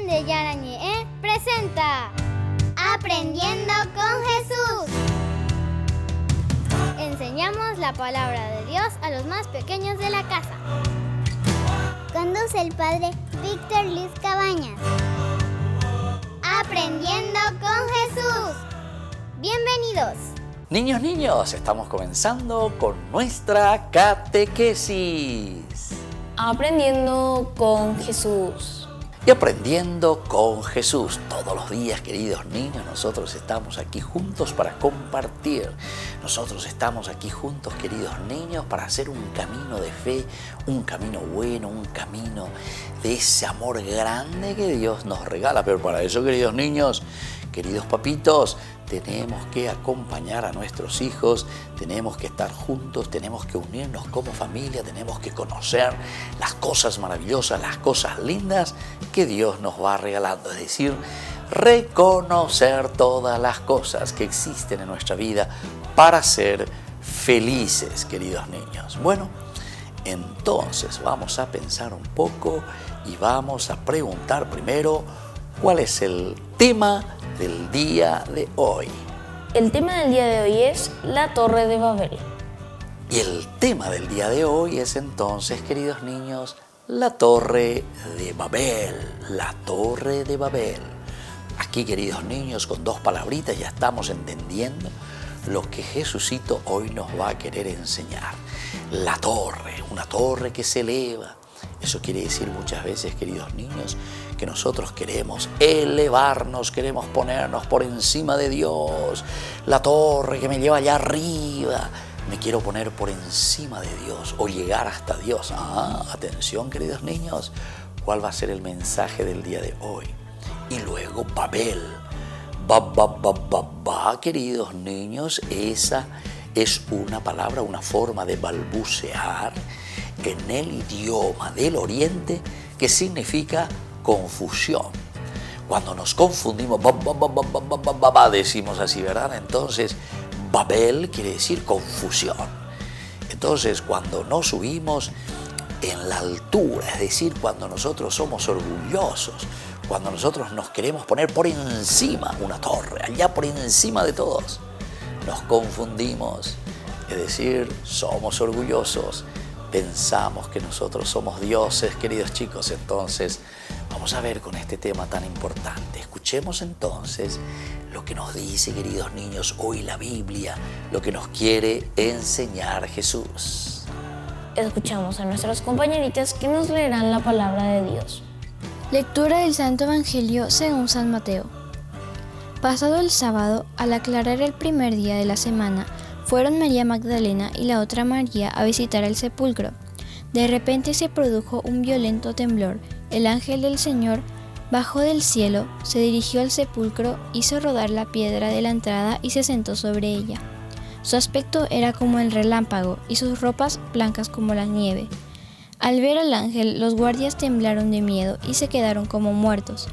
Estación de Yarañé presenta Aprendiendo con Jesús. Enseñamos la palabra de Dios a los más pequeños de la casa. Conduce el padre Víctor Luis Cabañas. Aprendiendo con Jesús. Bienvenidos. Niños, estamos comenzando con nuestra catequesis. Aprendiendo con Jesús. Y aprendiendo con Jesús. Todos los días, queridos niños, nosotros estamos aquí juntos para compartir. Nosotros estamos aquí juntos, queridos niños, para hacer un camino de fe, un camino bueno, un camino de ese amor grande que Dios nos regala. Pero para eso, queridos niños, queridos papitos, tenemos que acompañar a nuestros hijos, tenemos que estar juntos, tenemos que unirnos como familia, tenemos que conocer las cosas maravillosas, las cosas lindas que Dios nos va regalando. Es decir, reconocer todas las cosas que existen en nuestra vida para ser felices, queridos niños. Bueno, entonces vamos a pensar un poco y vamos a preguntar primero cuál es el tema del día de hoy. El tema del día de hoy es la Torre de Babel. Y el tema del día de hoy es entonces, queridos niños, la Torre de Babel. La Torre de Babel. Aquí, queridos niños, con dos palabritas ya estamos entendiendo lo que Jesucito hoy nos va a querer enseñar. La torre, una torre que se eleva. Eso quiere decir muchas veces, queridos niños, que nosotros queremos elevarnos, queremos ponernos por encima de Dios. La torre que me lleva allá arriba, me quiero poner por encima de Dios o llegar hasta Dios. Atención, queridos niños, ¿cuál va a ser el mensaje del día de hoy? Y luego Babel. Queridos niños, esa es una palabra, una forma de balbucear en el idioma del Oriente que significa confusión. Cuando nos confundimos, decimos así, ¿verdad? Entonces, Babel quiere decir confusión. Entonces, cuando nos subimos en la altura, es decir, cuando nosotros somos orgullosos, cuando nosotros nos queremos poner por encima, una torre, allá por encima de todos, nos confundimos, es decir, somos orgullosos, pensamos que nosotros somos dioses, queridos chicos. Entonces, vamos a ver con este tema tan importante. Escuchemos entonces lo que nos dice, queridos niños, hoy la Biblia, lo que nos quiere enseñar Jesús. Escuchamos a nuestras compañeritas que nos leerán la palabra de Dios. Lectura del Santo Evangelio según San Mateo. Pasado el sábado, al aclarar el primer día de la semana, fueron María Magdalena y la otra María a visitar el sepulcro. De repente se produjo un violento temblor. El ángel del Señor bajó del cielo, se dirigió al sepulcro, hizo rodar la piedra de la entrada y se sentó sobre ella. Su aspecto era como el relámpago y sus ropas blancas como la nieve. Al ver al ángel, los guardias temblaron de miedo y se quedaron como muertos.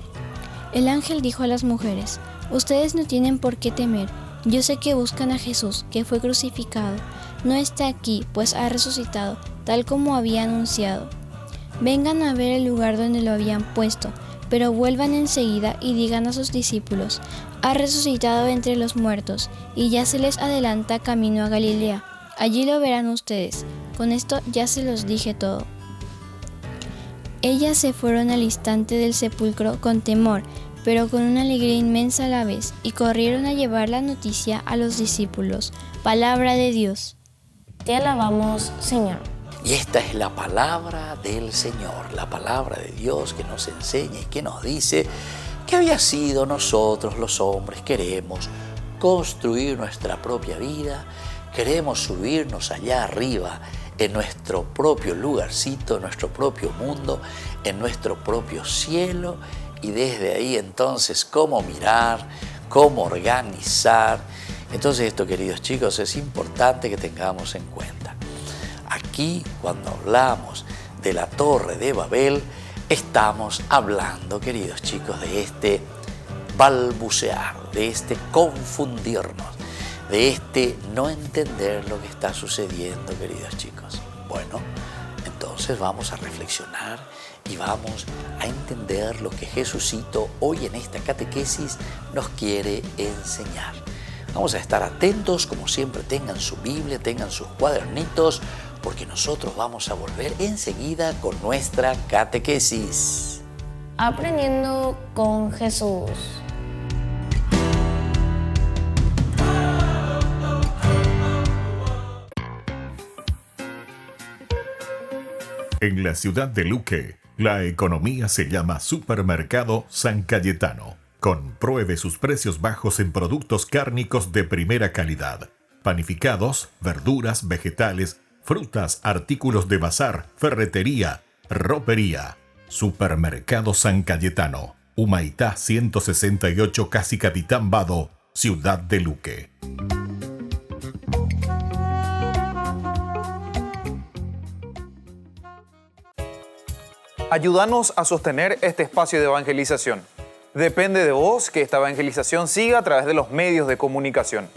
El ángel dijo a las mujeres: «Ustedes no tienen por qué temer. Yo sé que buscan a Jesús, que fue crucificado. No está aquí, pues ha resucitado, tal como había anunciado. Vengan a ver el lugar donde lo habían puesto, pero vuelvan enseguida y digan a sus discípulos: ha resucitado entre los muertos, y ya se les adelanta camino a Galilea. Allí lo verán ustedes. Con esto ya se los dije todo». Ellas se fueron al instante del sepulcro con temor, pero con una alegría inmensa a la vez, y corrieron a llevar la noticia a los discípulos. Palabra de Dios. Te alabamos, Señor. Y esta es la palabra del Señor, la palabra de Dios que nos enseña y que nos dice que había sido nosotros los hombres queremos construir nuestra propia vida, queremos subirnos allá arriba en nuestro propio lugarcito, en nuestro propio mundo, en nuestro propio cielo. Y desde ahí entonces cómo mirar, cómo organizar. Entonces esto, queridos chicos, es importante que tengamos en cuenta. Aquí, cuando hablamos de la Torre de Babel, estamos hablando, queridos chicos, de este balbucear, de este confundirnos, de este no entender lo que está sucediendo, queridos chicos. Bueno, entonces vamos a reflexionar y vamos a entender lo que Jesucito hoy en esta catequesis nos quiere enseñar. Vamos a estar atentos, como siempre, tengan su Biblia, tengan sus cuadernitos, porque nosotros vamos a volver enseguida con nuestra catequesis. Aprendiendo con Jesús. En la ciudad de Luque, la economía se llama Supermercado San Cayetano. Compruebe sus precios bajos en productos cárnicos de primera calidad. Panificados, verduras, vegetales, frutas, artículos de bazar, ferretería, ropería. Supermercado San Cayetano. Humaitá 168, Casi Capitán Vado, ciudad de Luque. Ayúdanos a sostener este espacio de evangelización. Depende de vos que esta evangelización siga a través de los medios de comunicación.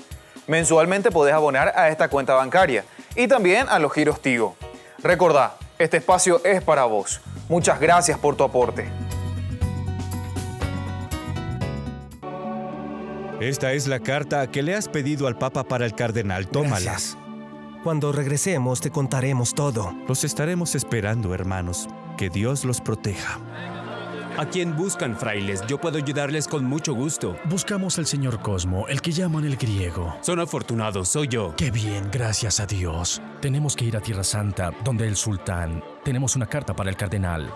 Mensualmente podés abonar a esta cuenta bancaria y también a los giros Tigo. Recordá, este espacio es para vos. Muchas gracias por tu aporte. Esta es la carta que le has pedido al Papa para el cardenal. Tómala. Gracias. Cuando regresemos te contaremos todo. Los estaremos esperando, hermanos. Que Dios los proteja. ¿A quién buscan, frailes? Yo puedo ayudarles con mucho gusto. Buscamos al señor Cosmo, el que llaman el griego. Son afortunados, soy yo. ¡Qué bien, gracias a Dios! Tenemos que ir a Tierra Santa, donde el sultán. Tenemos una carta para el cardenal.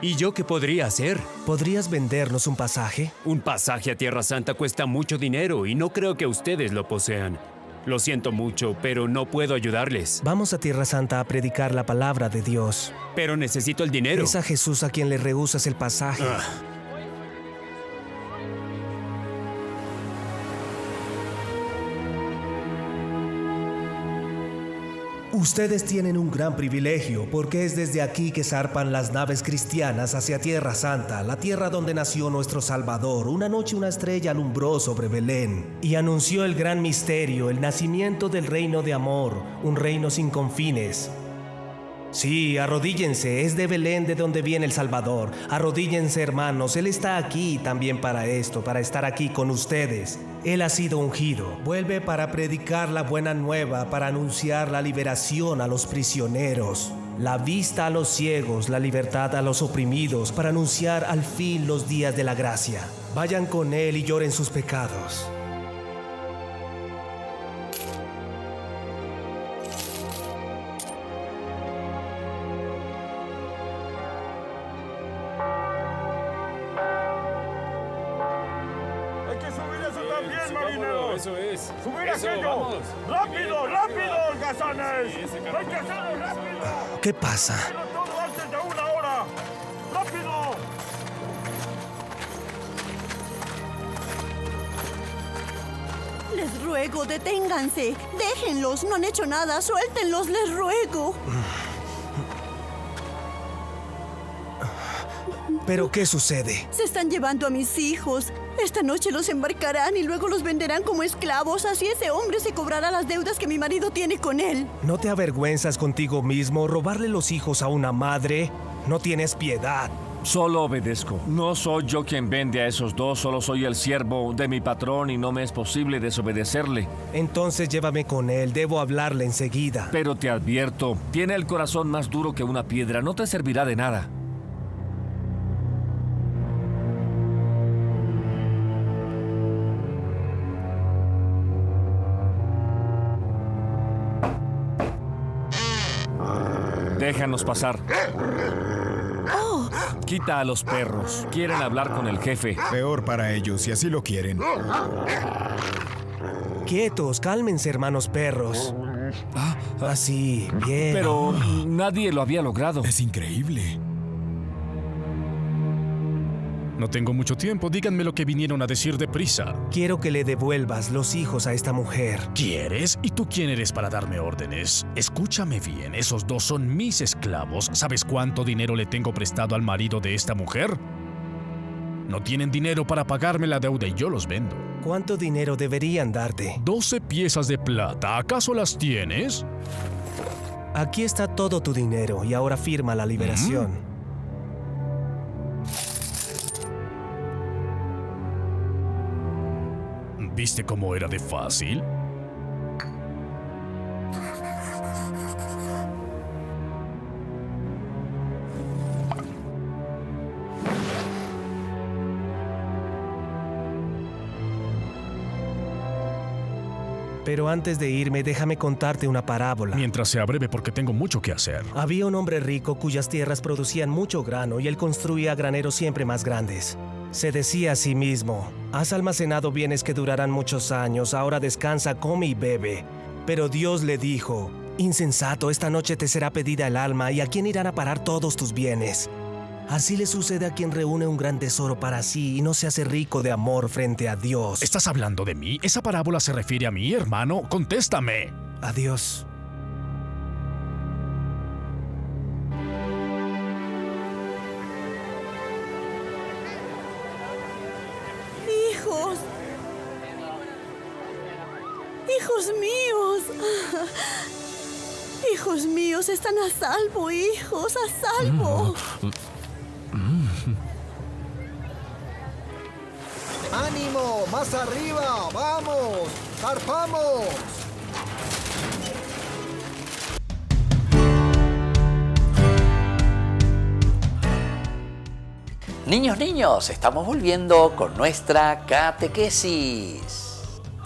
¿Y yo qué podría hacer? ¿Podrías vendernos un pasaje? Un pasaje a Tierra Santa cuesta mucho dinero y no creo que ustedes lo posean. Lo siento mucho, pero no puedo ayudarles. Vamos a Tierra Santa a predicar la palabra de Dios. Pero necesito el dinero. Es a Jesús a quien le rehusas el pasaje. Ustedes tienen un gran privilegio porque es desde aquí que zarpan las naves cristianas hacia Tierra Santa, la tierra donde nació nuestro Salvador. Una noche una estrella alumbró sobre Belén y anunció el gran misterio, el nacimiento del reino de amor, un reino sin confines. Sí, arrodíllense, es de Belén de donde viene el Salvador. Arrodíllense, hermanos, Él está aquí también para esto, para estar aquí con ustedes. Él ha sido ungido. Vuelve para predicar la buena nueva, para anunciar la liberación a los prisioneros, la vista a los ciegos, la libertad a los oprimidos, para anunciar al fin los días de la gracia. Vayan con Él y lloren sus pecados. Eso es. ¡Subir aquello! Vamos. ¡Rápido, rápido, holgazanes! Sí, ¡hay que hacerlo rápido! ¿Qué pasa? ¡Todo antes de una hora! ¡Rápido! Les ruego, deténganse. Déjenlos, no han hecho nada. Suéltenlos, les ruego. ¿Pero qué sucede? Se están llevando a mis hijos. Esta noche los embarcarán y luego los venderán como esclavos. Así ese hombre se cobrará las deudas que mi marido tiene con él. ¿No te avergüenzas contigo mismo robarle los hijos a una madre? No tienes piedad. Solo obedezco. No soy yo quien vende a esos dos, solo soy el siervo de mi patrón y no me es posible desobedecerle. Entonces llévame con él, debo hablarle enseguida. Pero te advierto, tiene el corazón más duro que una piedra, no te servirá de nada. Déjanos pasar. ¡Oh! Quita a los perros. Quieren hablar con el jefe. Peor para ellos, si así lo quieren. Quietos, cálmense, hermanos perros. Así, bien. Pero nadie lo había logrado. Es increíble. No tengo mucho tiempo, díganme lo que vinieron a decir deprisa. Quiero que le devuelvas los hijos a esta mujer. ¿Quieres? ¿Y tú quién eres para darme órdenes? Escúchame bien, esos dos son mis esclavos. ¿Sabes cuánto dinero le tengo prestado al marido de esta mujer? No tienen dinero para pagarme la deuda y yo los vendo. ¿Cuánto dinero deberían darte? 12 piezas de plata, ¿acaso las tienes? Aquí está todo tu dinero y ahora firma la liberación. ¿Viste cómo era de fácil? Pero antes de irme, déjame contarte una parábola. Mientras sea breve, porque tengo mucho que hacer. Había un hombre rico cuyas tierras producían mucho grano y él construía graneros siempre más grandes. Se decía a sí mismo: has almacenado bienes que durarán muchos años, ahora descansa, come y bebe. Pero Dios le dijo: insensato, esta noche te será pedida el alma, ¿y a quién irán a parar todos tus bienes? Así le sucede a quien reúne un gran tesoro para sí y no se hace rico de amor frente a Dios. ¿Estás hablando de mí? ¿Esa parábola se refiere a mí, hermano? ¡Contéstame! Adiós. Hijos. Hijos míos. Hijos míos, están a salvo, hijos, a salvo. ¡Ánimo! ¡Más arriba! ¡Vamos! ¡Zarpamos! Niños, estamos volviendo con nuestra catequesis.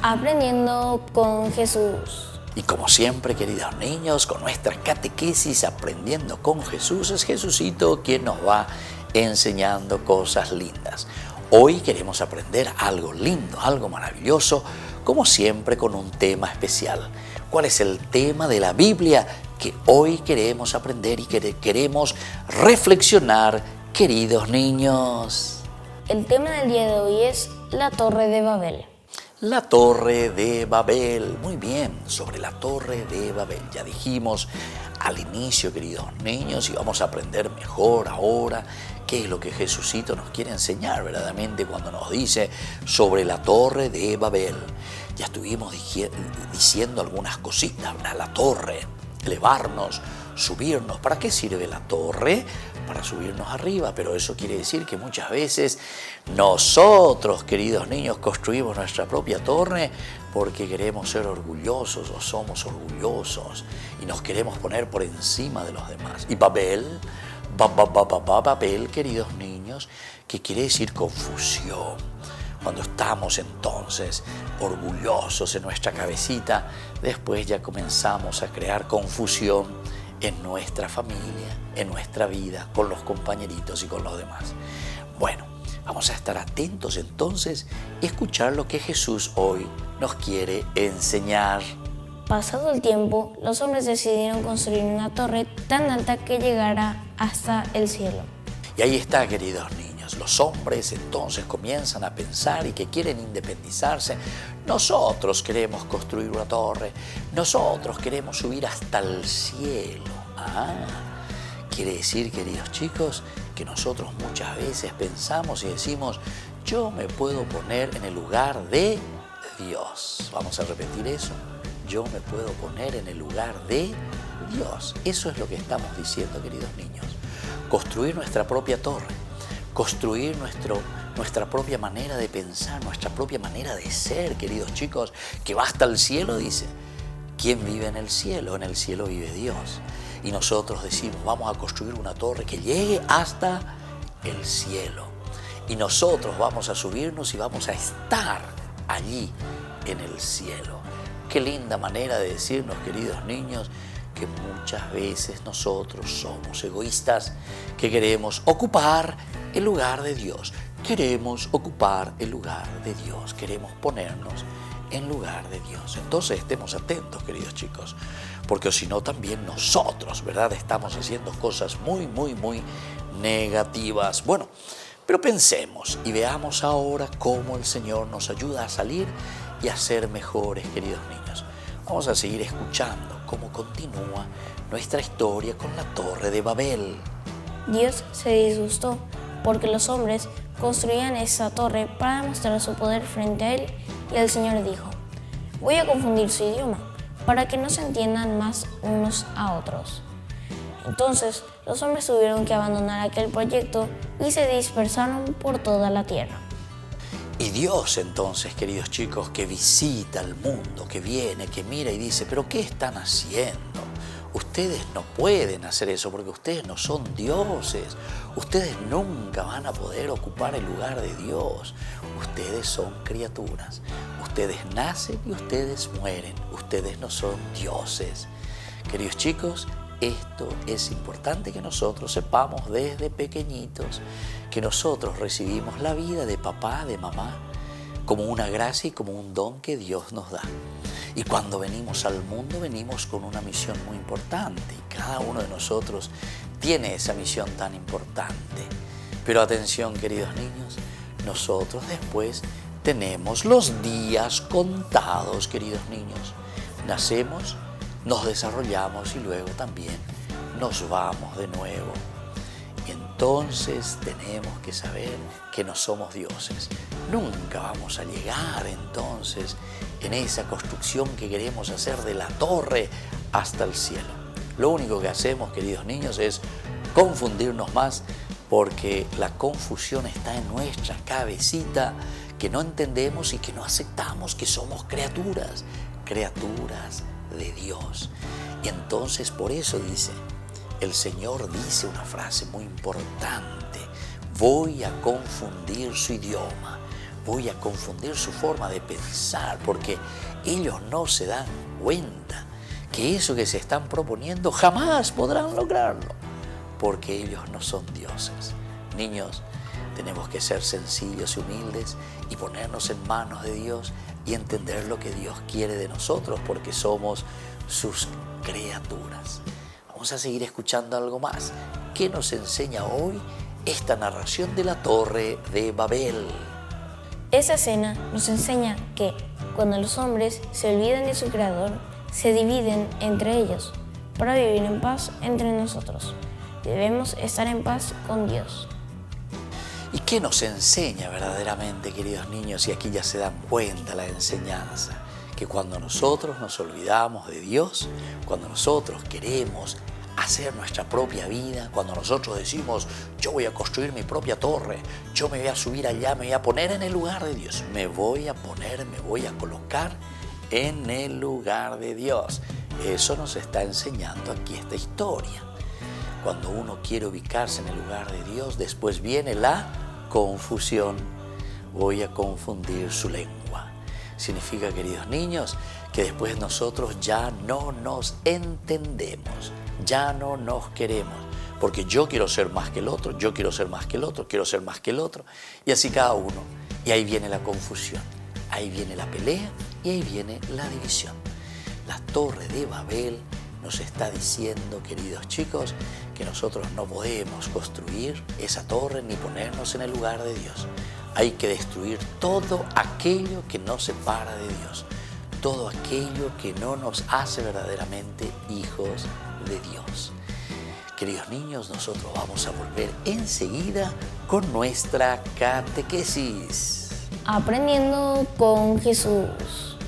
Aprendiendo con Jesús. Y como siempre, queridos niños, con nuestra catequesis Aprendiendo con Jesús, es Jesucito quien nos va enseñando cosas lindas. Hoy queremos aprender algo lindo, algo maravilloso, como siempre con un tema especial. ¿Cuál es el tema de la Biblia que hoy queremos aprender y que queremos reflexionar, queridos niños? El tema del día de hoy es la Torre de Babel. La Torre de Babel. Muy bien, sobre la Torre de Babel. Ya dijimos al inicio, queridos niños, y vamos a aprender mejor ahora qué es lo que Jesucito nos quiere enseñar verdaderamente cuando nos dice sobre la Torre de Babel. Ya estuvimos diciendo algunas cositas, ¿verdad? La torre, elevarnos, subirnos. ¿Para qué sirve la torre? Para subirnos arriba, pero eso quiere decir que muchas veces nosotros, queridos niños, construimos nuestra propia torre porque queremos ser orgullosos o somos orgullosos y nos queremos poner por encima de los demás. Y Babel, Babel, queridos niños, que quiere decir confusión. Cuando estamos entonces orgullosos en nuestra cabecita, después ya comenzamos a crear confusión en nuestra familia, en nuestra vida, con los compañeritos y con los demás. Bueno, vamos a estar atentos entonces y escuchar lo que Jesús hoy nos quiere enseñar. Pasado el tiempo, los hombres decidieron construir una torre tan alta que llegara hasta el cielo. Y ahí está, queridos niños, los hombres entonces comienzan a pensar y que quieren independizarse. Nosotros queremos construir una torre, nosotros queremos subir hasta el cielo. Quiere decir, queridos chicos, que nosotros muchas veces pensamos y decimos: yo me puedo poner en el lugar de Dios. Vamos a repetir eso. Yo me puedo poner en el lugar de Dios. Eso es lo que estamos diciendo, queridos niños. Construir nuestra propia torre, construir nuestra propia manera de pensar, nuestra propia manera de ser, queridos chicos, que va hasta el cielo, dice. ¿Quién vive en el cielo? En el cielo vive Dios. Y nosotros decimos: vamos a construir una torre que llegue hasta el cielo. Y nosotros vamos a subirnos y vamos a estar allí en el cielo. Qué linda manera de decirnos, queridos niños, que muchas veces nosotros somos egoístas, que queremos ocupar el lugar de Dios. Queremos ocupar el lugar de Dios. Queremos ponernos en lugar de Dios. Entonces estemos atentos, queridos chicos, porque si no también nosotros, ¿verdad?, estamos haciendo cosas muy negativas. Bueno, pero pensemos y veamos ahora cómo el Señor nos ayuda a salir y a ser mejores, queridos niños. Vamos a seguir escuchando cómo continúa nuestra historia con la Torre de Babel. Dios se disgustó porque los hombres construían esa torre para demostrar su poder frente a Él, y el Señor dijo: voy a confundir su idioma para que no se entiendan más unos a otros. Entonces los hombres tuvieron que abandonar aquel proyecto y se dispersaron por toda la tierra. Y Dios entonces, queridos chicos, que visita el mundo, que viene, que mira y dice, pero ¿qué están haciendo? Ustedes no pueden hacer eso porque ustedes no son dioses. Ustedes nunca van a poder ocupar el lugar de Dios. Ustedes son criaturas. Ustedes nacen y ustedes mueren. Ustedes no son dioses. Queridos chicos, esto es importante que nosotros sepamos desde pequeñitos, que nosotros recibimos la vida de papá, de mamá, como una gracia y como un don que Dios nos da. Y cuando venimos al mundo, venimos con una misión muy importante. Y cada uno de nosotros tiene esa misión tan importante. Pero atención, queridos niños, nosotros después tenemos los días contados, queridos niños. Nacemos, nos desarrollamos y luego también nos vamos de nuevo. Y entonces tenemos que saber que no somos dioses. Nunca vamos a llegar entonces en esa construcción que queremos hacer de la torre hasta el cielo. Lo único que hacemos, queridos niños, es confundirnos más porque la confusión está en nuestra cabecita, que no entendemos y que no aceptamos que somos criaturas, criaturas de Dios. Y entonces por eso dice, el Señor dice una frase muy importante: voy a confundir su idioma, voy a confundir su forma de pensar, porque ellos no se dan cuenta que eso que se están proponiendo jamás podrán lograrlo, porque ellos no son dioses. Niños, tenemos que ser sencillos y humildes y ponernos en manos de Dios y entender lo que Dios quiere de nosotros, porque somos sus criaturas. Vamos a seguir escuchando algo más. ¿Qué nos enseña hoy esta narración de la Torre de Babel? Esta escena nos enseña que cuando los hombres se olvidan de su Creador, se dividen entre ellos para vivir en paz entre nosotros. Debemos estar en paz con Dios. ¿Y qué nos enseña verdaderamente, queridos niños? Y aquí ya se dan cuenta la enseñanza, que cuando nosotros nos olvidamos de Dios, cuando nosotros queremos hacer nuestra propia vida, cuando nosotros decimos, yo voy a construir mi propia torre, yo me voy a subir allá, me voy a poner en el lugar de Dios, me voy a colocar en el lugar de Dios. Eso nos está enseñando aquí esta historia. Cuando uno quiere ubicarse en el lugar de Dios, después viene la confusión. Voy a confundir su lengua. Significa, queridos niños, que después nosotros ya no nos entendemos, ya no nos queremos, porque yo quiero ser más que el otro, yo quiero ser más que el otro, quiero ser más que el otro, y así cada uno. Y ahí viene la confusión, ahí viene la pelea y ahí viene la división. La Torre de Babel nos está diciendo, queridos chicos, que nosotros no podemos construir esa torre ni ponernos en el lugar de Dios. Hay que destruir todo aquello que nos separa de Dios, todo aquello que no nos hace verdaderamente hijos de Dios. Queridos niños, nosotros vamos a volver enseguida con nuestra catequesis. Aprendiendo con Jesús.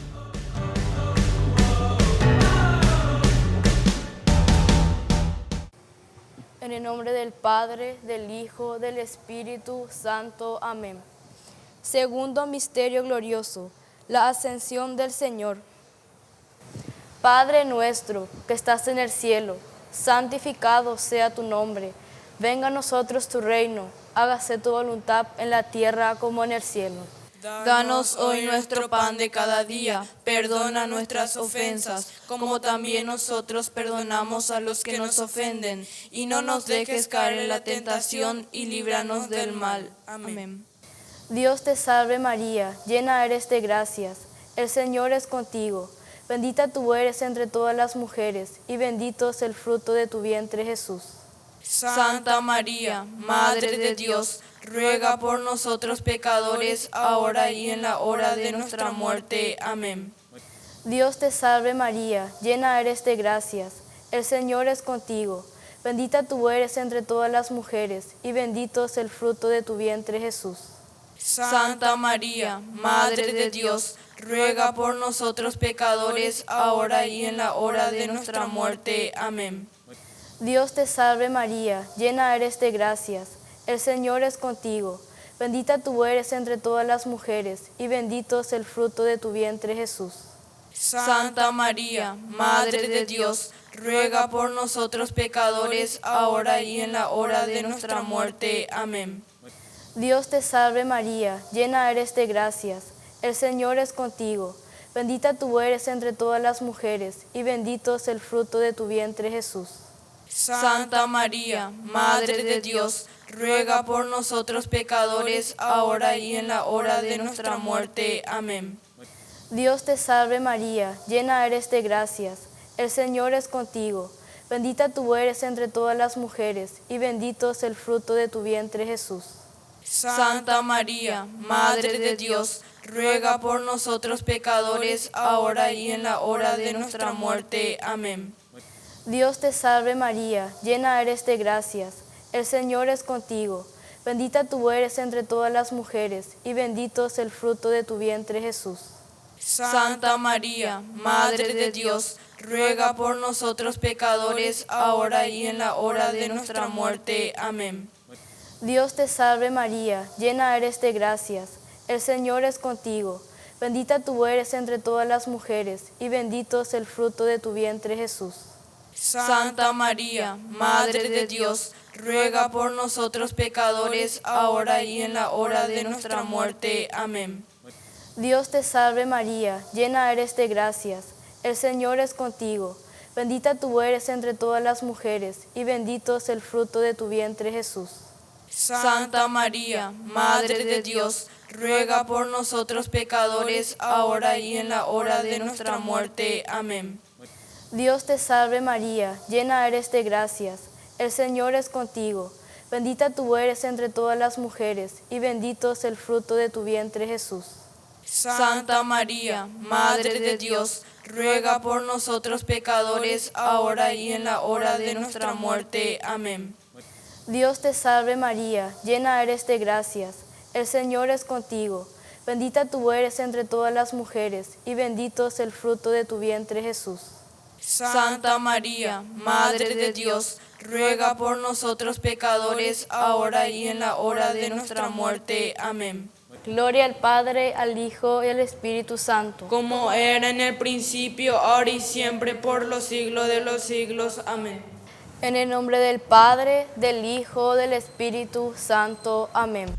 En el nombre del Padre, del Hijo, del Espíritu Santo. Amén. Segundo misterio glorioso, la ascensión del Señor. Padre nuestro que estás en el cielo, santificado sea tu nombre. Venga a nosotros tu reino, hágase tu voluntad en la tierra como en el cielo. Danos hoy nuestro pan de cada día, perdona nuestras ofensas, como también nosotros perdonamos a los que nos ofenden, y no nos dejes caer en la tentación, y líbranos del mal. Amén. Dios te salve María, llena eres de gracias, el Señor es contigo, bendita tú eres entre todas las mujeres, y bendito es el fruto de tu vientre Jesús. Santa María, Madre de Dios, ruega por nosotros pecadores, ahora y en la hora de nuestra muerte. Amén. Dios te salve María, llena eres de gracias, el Señor es contigo, bendita tú eres entre todas las mujeres, y bendito es el fruto de tu vientre Jesús. Santa María, Madre de Dios, ruega por nosotros pecadores, ahora y en la hora de nuestra muerte. Amén. Dios te salve María, llena eres de gracias, el Señor es contigo, Bendita tú eres entre todas las mujeres, y bendito es el fruto de tu vientre, Jesús. Santa María, Madre de Dios, ruega por nosotros pecadores, ahora y en la hora de nuestra muerte. Amén. Dios te salve María, llena eres de gracias, el Señor es contigo. Bendita tú eres entre todas las mujeres, y bendito es el fruto de tu vientre, Jesús. Santa María, Madre de Dios, ruega por nosotros pecadores, ahora y en la hora de nuestra muerte. Amén. Dios te salve María, llena eres de gracias, el Señor es contigo. Bendita tú eres entre todas las mujeres, y bendito es el fruto de tu vientre, Jesús. Santa María, Madre de Dios, ruega por nosotros pecadores, ahora y en la hora de nuestra muerte. Amén. Dios te salve María, llena eres de gracias, el Señor es contigo. Bendita tú eres entre todas las mujeres, y bendito es el fruto de tu vientre, Jesús. Santa María, Madre de Dios, ruega por nosotros pecadores, ahora y en la hora de nuestra muerte. Amén. Dios te salve María, llena eres de gracias, el Señor es contigo. Bendita tú eres entre todas las mujeres, y bendito es el fruto de tu vientre, Jesús. Santa María, Madre de Dios, ruega por nosotros pecadores, ahora y en la hora de nuestra muerte. Amén. Dios te salve María, llena eres de gracias, el Señor es contigo. Bendita tú eres entre todas las mujeres, y bendito es el fruto de tu vientre, Jesús. Santa María, Madre de Dios, ruega por nosotros pecadores, ahora y en la hora de nuestra muerte. Amén. Dios te salve María, llena eres de gracias, el Señor es contigo. Bendita tú eres entre todas las mujeres, y bendito es el fruto de tu vientre, Jesús. Santa María, Madre de Dios, ruega por nosotros pecadores, ahora y en la hora de nuestra muerte. Amén. Dios te salve María, llena eres de gracias, el Señor es contigo. Bendita tú eres entre todas las mujeres, y bendito es el fruto de tu vientre, Jesús. Santa María, Madre de Dios, ruega por nosotros pecadores, ahora y en la hora de nuestra muerte. Amén. Gloria al Padre, al Hijo y al Espíritu Santo. Como era en el principio, ahora y siempre, por los siglos de los siglos. Amén. En el nombre del Padre, del Hijo, del Espíritu Santo. Amén.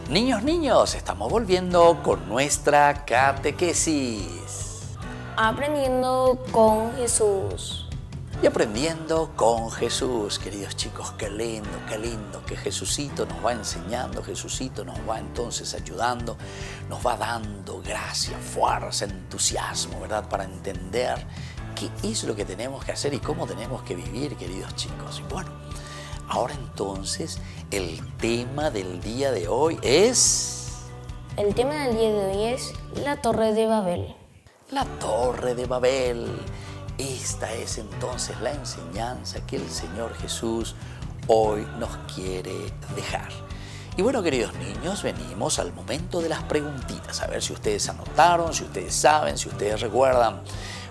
Niños, estamos volviendo con nuestra catequesis. Aprendiendo con Jesús. Y aprendiendo con Jesús, queridos chicos, qué lindo, que Jesucito nos va enseñando, Jesucito nos va entonces ayudando, nos va dando gracia, fuerza, entusiasmo, ¿verdad? Para entender qué es lo que tenemos que hacer y cómo tenemos que vivir, queridos chicos. Y bueno, ahora entonces el tema del día de hoy es... El tema del día de hoy es la Torre de Babel. La Torre de Babel. Esta es entonces la enseñanza que el Señor Jesús hoy nos quiere dejar. Y bueno, queridos niños, venimos al momento de las preguntitas. A ver si ustedes anotaron, si ustedes saben, si ustedes recuerdan.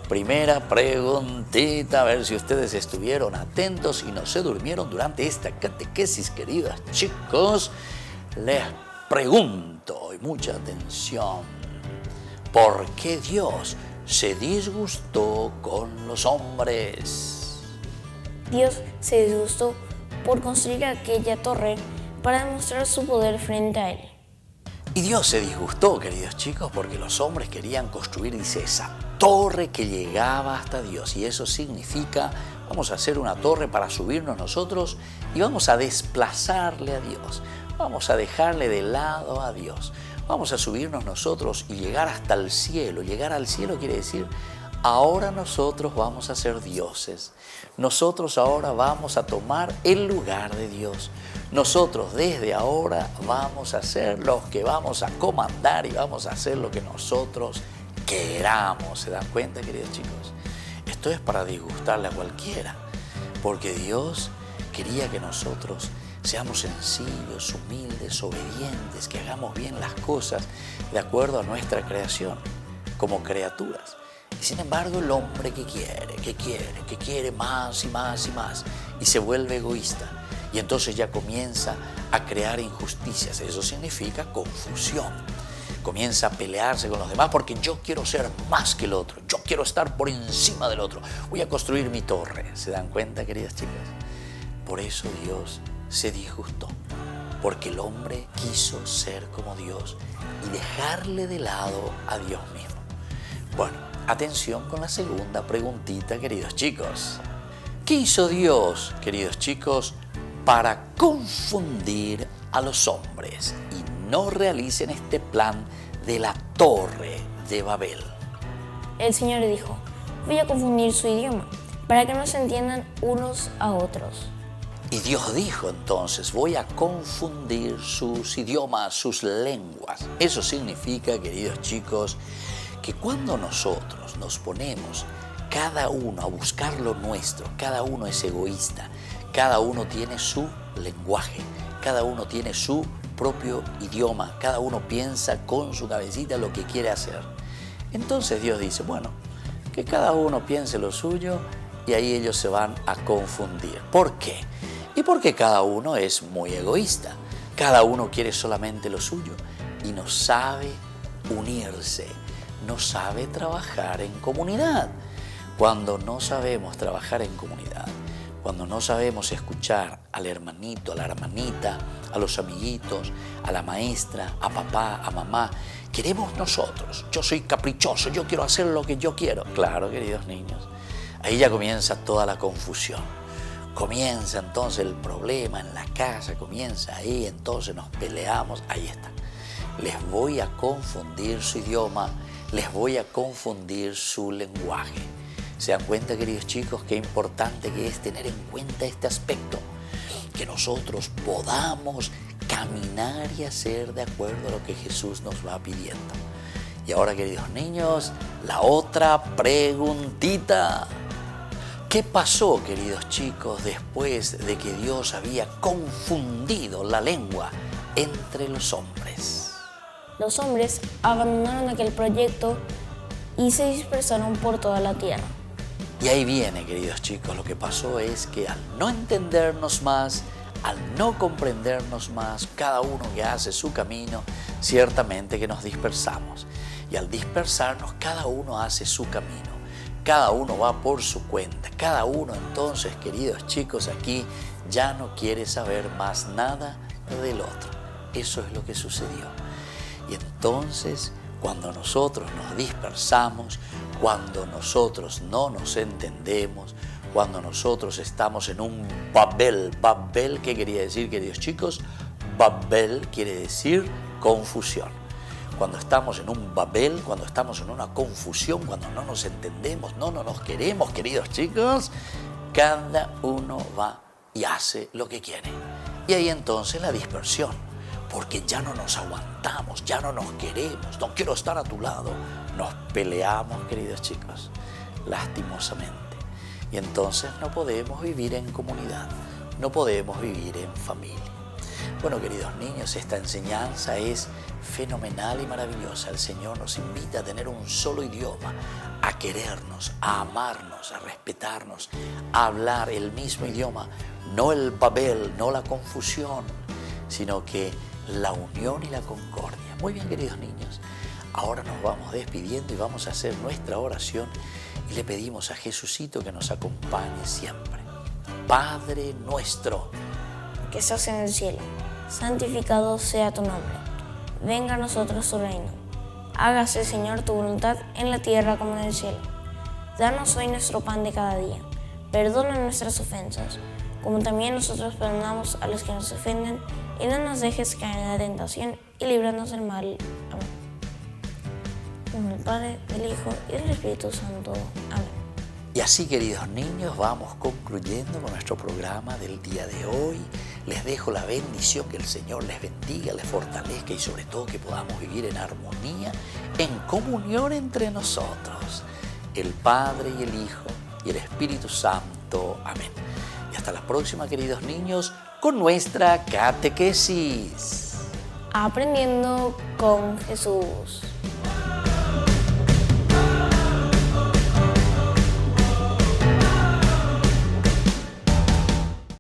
Primera preguntita, a ver si ustedes estuvieron atentos y no se durmieron durante esta catequesis, queridos chicos. Les pregunto, y mucha atención, ¿por qué Dios se disgustó con los hombres? Dios se disgustó por construir aquella torre para demostrar su poder frente a Él. Y Dios se disgustó, queridos chicos, porque los hombres querían construir, dice, esa torre que llegaba hasta Dios. Y eso significa, vamos a hacer una torre para subirnos nosotros y vamos a desplazarle a Dios. Vamos a dejarle de lado a Dios. Vamos a subirnos nosotros y llegar hasta el cielo. Llegar al cielo quiere decir, ahora nosotros vamos a ser dioses. Nosotros ahora vamos a tomar el lugar de Dios. Nosotros desde ahora vamos a ser los que vamos a comandar y vamos a hacer lo que nosotros queramos. ¿Se dan cuenta, queridos chicos? Esto es para disgustarle a cualquiera, porque Dios quería que nosotros seamos sencillos, humildes, obedientes, que hagamos bien las cosas de acuerdo a nuestra creación como criaturas. Y sin embargo el hombre que quiere más y más y más, y se vuelve egoísta. Y entonces ya comienza a crear injusticias. Eso significa confusión. Comienza a pelearse con los demás porque yo quiero ser más que el otro. Yo quiero estar por encima del otro. Voy a construir mi torre. ¿Se dan cuenta, queridas chicas? Por eso Dios se disgustó. Porque el hombre quiso ser como Dios y dejarle de lado a Dios mismo. Bueno, atención con la segunda preguntita, queridos chicos. ¿Qué hizo Dios, queridos chicos, para confundir a los hombres y no realicen este plan de la Torre de Babel? El Señor dijo, voy a confundir su idioma para que no se entiendan unos a otros. Y Dios dijo entonces, voy a confundir sus idiomas, sus lenguas. Eso significa, queridos chicos, que cuando nosotros nos ponemos cada uno a buscar lo nuestro, cada uno es egoísta, cada uno tiene su lenguaje, cada uno tiene su propio idioma, cada uno piensa con su cabecita lo que quiere hacer. Entonces Dios dice, bueno, que cada uno piense lo suyo y ahí ellos se van a confundir. ¿Por qué? Y porque cada uno es muy egoísta, cada uno quiere solamente lo suyo y no sabe unirse, no sabe trabajar en comunidad. Cuando no sabemos trabajar en comunidad, cuando no sabemos escuchar al hermanito, a la hermanita, a los amiguitos, a la maestra, a papá, a mamá, queremos nosotros, yo soy caprichoso, yo quiero hacer lo que yo quiero. Claro, queridos niños, ahí ya comienza toda la confusión. Comienza entonces el problema en la casa, comienza ahí, entonces nos peleamos, ahí está. Les voy a confundir su idioma, les voy a confundir su lenguaje. ¿Se dan cuenta, queridos chicos, qué importante que es tener en cuenta este aspecto? Que nosotros podamos caminar y hacer de acuerdo a lo que Jesús nos va pidiendo. Y ahora, queridos niños, la otra preguntita. ¿Qué pasó, queridos chicos, después de que Dios había confundido la lengua entre los hombres? Los hombres abandonaron aquel proyecto y se dispersaron por toda la tierra. Y ahí viene, queridos chicos, lo que pasó es que al no entendernos más, al no comprendernos más, cada uno que hace su camino, ciertamente que nos dispersamos. Y al dispersarnos, cada uno hace su camino. Cada uno va por su cuenta. Cada uno entonces, queridos chicos, aquí ya no quiere saber más nada del otro. Eso es lo que sucedió. Y entonces, cuando nosotros nos dispersamos, cuando nosotros no nos entendemos, cuando nosotros estamos en un Babel. Babel, ¿qué quería decir, queridos chicos? Babel quiere decir confusión. Cuando estamos en un Babel, cuando estamos en una confusión, cuando no nos entendemos, no nos queremos, queridos chicos, cada uno va y hace lo que quiere. Y ahí entonces la dispersión, porque ya no nos aguantamos, ya no nos queremos, no quiero estar a tu lado. Nos peleamos, queridos chicos, lastimosamente. Y entonces no podemos vivir en comunidad, no podemos vivir en familia. Bueno, queridos niños, esta enseñanza es fenomenal y maravillosa. El Señor nos invita a tener un solo idioma, a querernos, a amarnos, a respetarnos, a hablar el mismo idioma, no el Babel, no la confusión, sino que la unión y la concordia. Muy bien, queridos niños, ahora nos vamos despidiendo y vamos a hacer nuestra oración y le pedimos a Jesucito que nos acompañe siempre. Padre nuestro, que estás en el cielo, santificado sea tu nombre. Venga a nosotros tu reino. Hágase, Señor, tu voluntad en la tierra como en el cielo. Danos hoy nuestro pan de cada día. Perdona nuestras ofensas, como también nosotros perdonamos a los que nos ofenden, y no nos dejes caer en la tentación, y líbranos del mal. Amén. En nombre del Padre, del Hijo y del Espíritu Santo. Amén. Y así, queridos niños, vamos concluyendo con nuestro programa del día de hoy. Les dejo la bendición, que el Señor les bendiga, les fortalezca y sobre todo que podamos vivir en armonía, en comunión entre nosotros, el Padre y el Hijo y el Espíritu Santo. Amén. Y hasta la próxima, queridos niños, con nuestra catequesis. Aprendiendo con Jesús.